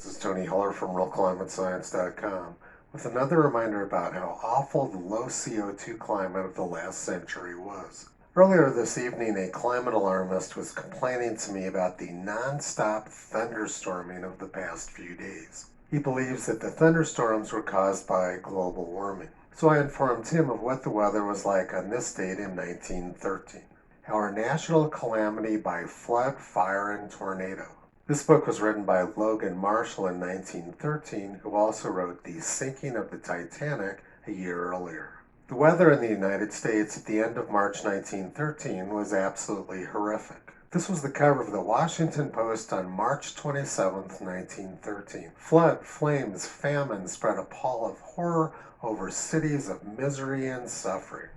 This is Tony Heller from RealClimateScience.com with another reminder about how awful the low CO2 climate of the last century was. Earlier this evening, a climate alarmist was complaining to me about the non-stop thunderstorming of the past few days. He believes that the thunderstorms were caused by global warming. So I informed him of what the weather was like on this date in 1913. Our national calamity by flood, fire, and tornado. This book was written by Logan Marshall in 1913, who also wrote The Sinking of the Titanic a year earlier. The weather in the United States at the end of March 1913 was absolutely horrific. This was the cover of the Washington Post on March 27, 1913. Flood, flames, famine spread a pall of horror over cities of misery and suffering.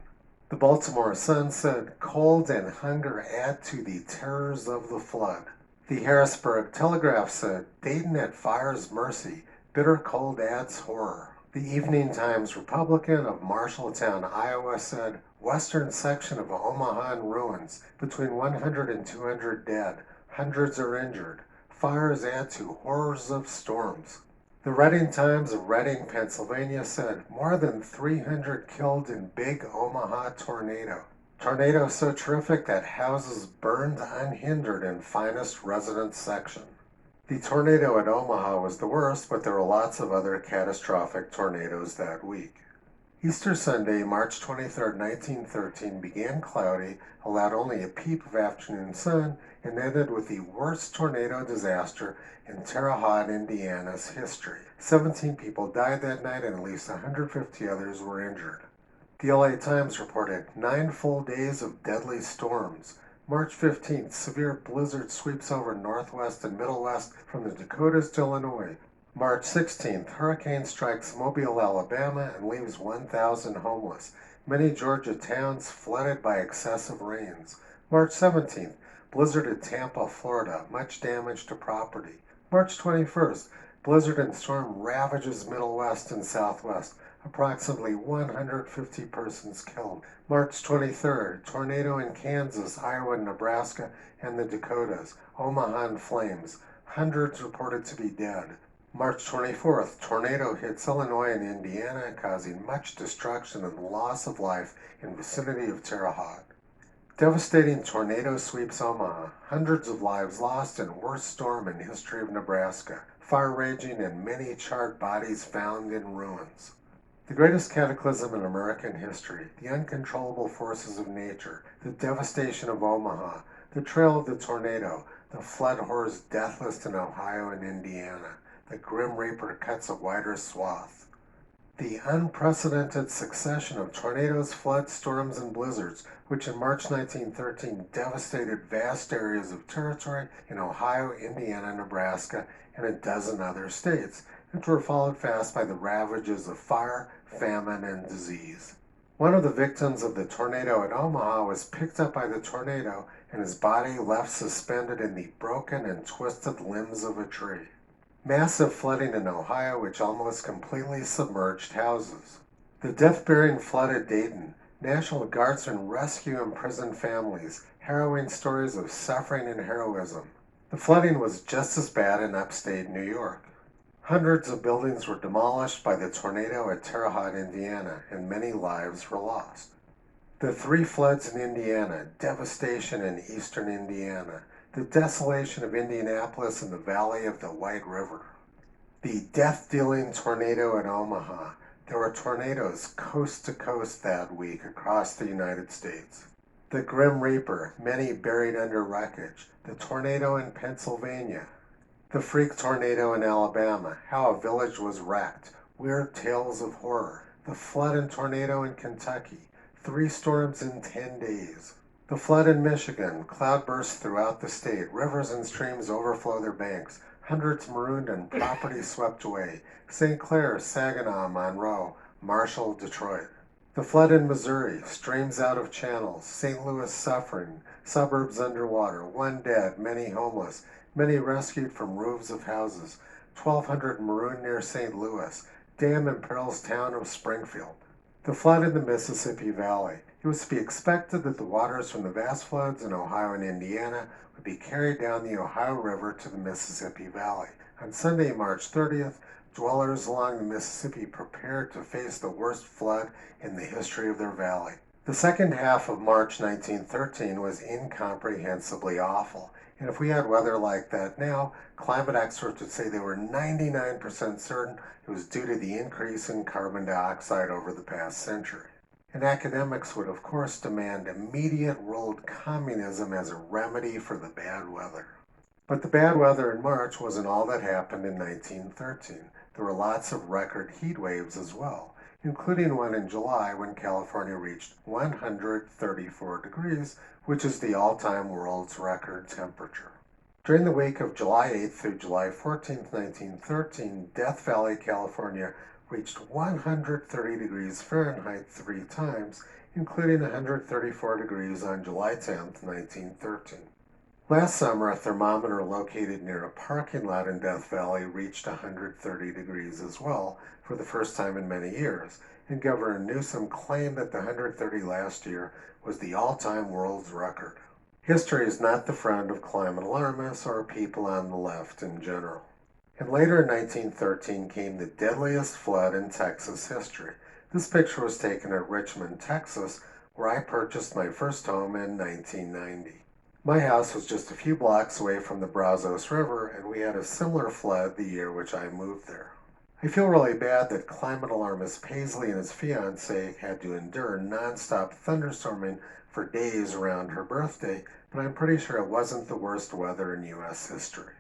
The Baltimore Sun said, "Cold and hunger add to the terrors of the flood." The Harrisburg Telegraph said, "Dayton at fire's mercy, bitter cold adds horror." The Evening Times Republican of Marshalltown, Iowa said, "Western section of Omaha in ruins, between 100 and 200 dead, hundreds are injured. Fires add to horrors of storms." The Reading Times of Reading, Pennsylvania said, "More than 300 killed in big Omaha tornado. Tornado so terrific that houses burned unhindered in finest residence section." The tornado at Omaha was the worst, but there were lots of other catastrophic tornadoes that week. Easter Sunday, March 23, 1913, began cloudy, allowed only a peep of afternoon sun, and ended with the worst tornado disaster in Terre Haute, Indiana's history. 17 people died that night and at least 150 others were injured. The LA Times reported 9 full days of deadly storms. March 15th, severe blizzard sweeps over Northwest and Middle West from the Dakotas to Illinois. March 16th, hurricane strikes Mobile, Alabama and leaves 1,000 homeless. Many Georgia towns flooded by excessive rains. March 17th, blizzard at Tampa, Florida, much damage to property. March 21st, blizzard and storm ravages Middle West and Southwest. Approximately 150 persons killed. March 23rd, tornado in Kansas, Iowa, Nebraska, and the Dakotas. Omaha in flames. Hundreds reported to be dead. March 24th, tornado hits Illinois and Indiana, causing much destruction and loss of life in vicinity of Terre Haute. Devastating tornado sweeps Omaha. Hundreds of lives lost in worst storm in history of Nebraska. Fire raging and many charred bodies found in ruins. The greatest cataclysm in American history, the uncontrollable forces of nature, the devastation of Omaha, the trail of the tornado, the flood horrors deathless in Ohio and Indiana. The Grim Reaper cuts a wider swath. The unprecedented succession of tornadoes, floods, storms, and blizzards, which in March 1913 devastated vast areas of territory in Ohio, Indiana, Nebraska, and a dozen other states, which were followed fast by the ravages of fire, famine, and disease. One of the victims of the tornado at Omaha was picked up by the tornado and his body left suspended in the broken and twisted limbs of a tree. Massive flooding in Ohio, which almost completely submerged houses. The death-bearing flood at Dayton. National Guardsmen rescue imprisoned families. Harrowing stories of suffering and heroism. The flooding was just as bad in upstate New York. Hundreds of buildings were demolished by the tornado at Terre Haute, Indiana, and many lives were lost. The 3 floods in Indiana, devastation in eastern Indiana, the desolation of Indianapolis and the valley of the White River. The death-dealing tornado at Omaha. There were tornadoes coast to coast that week across the United States. The Grim Reaper, many buried under wreckage. The tornado in Pennsylvania. The freak tornado in Alabama, how a village was wrecked. Weird tales of horror. The flood and tornado in Kentucky. 3 storms in 10 days. The flood in Michigan, cloudbursts throughout the state, rivers and streams overflow their banks, hundreds marooned and property swept away, St. Clair, Saginaw, Monroe, Marshall, Detroit. The flood in Missouri, streams out of channels, St. Louis suffering, suburbs underwater, 1 dead, many homeless, many rescued from roofs of houses, 1,200 marooned near St. Louis, dam imperils town of Springfield. The flood in the Mississippi Valley. It was to be expected that the waters from the vast floods in Ohio and Indiana would be carried down the Ohio River to the Mississippi Valley. On Sunday, March 30th, dwellers along the Mississippi prepared to face the worst flood in the history of their valley. The second half of March 1913 was incomprehensibly awful, and if we had weather like that now, climate experts would say they were 99% certain it was due to the increase in carbon dioxide over the past century. And academics would, of course, demand immediate world communism as a remedy for the bad weather. But the bad weather in March wasn't all that happened in 1913. There were lots of record heat waves as well, including one in July when California reached 134 degrees, which is the all-time world's record temperature. During the week of July 8th through July 14th, 1913, Death Valley, California reached 130 degrees Fahrenheit 3 times, including 134 degrees on July 10th, 1913. Last summer, a thermometer located near a parking lot in Death Valley reached 130 degrees as well for the first time in many years, and Governor Newsom claimed that the 130 last year was the all-time world's record. History is not the friend of climate alarmists or people on the left in general. And later in 1913 came the deadliest flood in Texas history. This picture was taken at Richmond, Texas, where I purchased my first home in 1990. My house was just a few blocks away from the Brazos River, and we had a similar flood the year which I moved there. I feel really bad that climate alarmist Paisley and his fiancée had to endure nonstop thunderstorming for days around her birthday, but I'm pretty sure it wasn't the worst weather in U.S. history.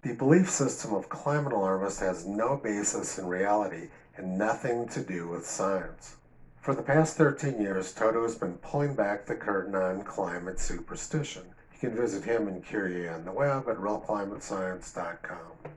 The belief system of climate alarmists has no basis in reality and nothing to do with science. For the past 13 years, Toto has been pulling back the curtain on climate superstition. You can visit him and Curie on the web at realclimatescience.com.